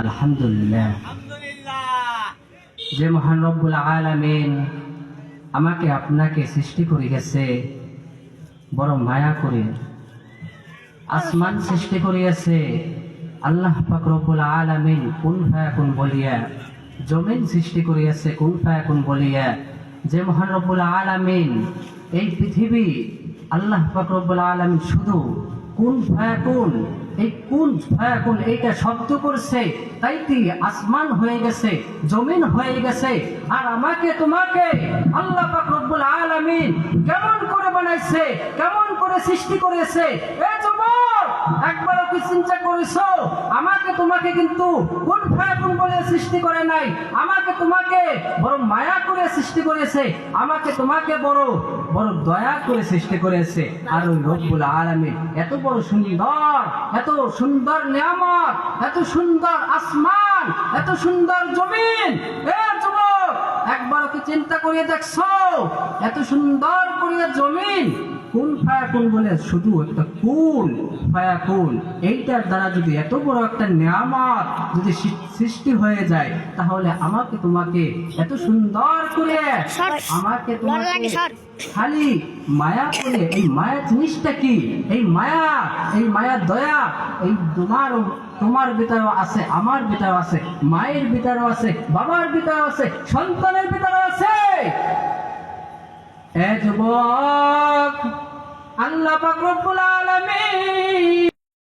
আলহামদুলিল্লাহ, যে মহান রব্বুল আলামিন আমাকে আপনাকে সৃষ্টি করে গেছে বড় মায়া করে। আসমান সৃষ্টি করিয়াছে আল্লাহ পাক রব্বুল আলামিন কুন ফায়াকুন বলিয়া। জমিন সৃষ্টি করিয়াছে কুন ফায়াকুন বলিয়া। যে মহান রব্বুল আলামিন এই পৃথিবী আল্লাহ পাক রব্বুল আলামিন শুধু কুন ফায়াকুন, এই কুন ফায়াকুন এইটা শব্দ করছে, তাইতে আসমান হয়ে গেছে, জমিন হয়ে গেছে। আর আমাকে তোমাকে আল্লাহ পাক রব্বুল আলামিন কেমন করে বানাইছে, কেমন করে সৃষ্টি করেছে। এই যুবক, একবারও কি চিন্তা করেছো? আমাকে তোমাকে কিন্তু কুন ফায়াকুন বলে সৃষ্টি করে নাই, আমাকে তোমাকে বড় মায়া করে সৃষ্টি করেছে, আমাকে তোমাকে বড় বড় দয়া করে সৃষ্টি করেছে। আর ওই রব্বুল আলামিন এত বড় সুন্দর, এত সুন্দর নিয়ামত, এত সুন্দর আসমান, এত সুন্দর জমিন। এ যুবক, একবার কি চিন্তা করে দেখছো? এত সুন্দর করে জমিন কুন ফায়াকুন বলে, শুধু একটা কুন ফায়াকুন, এইটার দ্বারা যদি এত বড় একটা নিয়ামত যদি সৃষ্টি হয়ে যায়, তাহলে আমাকে তোমাকে এত সুন্দর করে আমাকে তোমাকে খালি মায়া করে, এই মায়া জিনিসটা কি? এই মায়া দয়া, এই তোমার ভিতরেও আছে, আমার ভিতরেও আছে, মায়ের ভিতরেও আছে, বাবার ভিতরেও আছে, সন্তানের ভিতরেও আছে। এ যুবক, আল্লাহ পাক রব্বুল আলামিন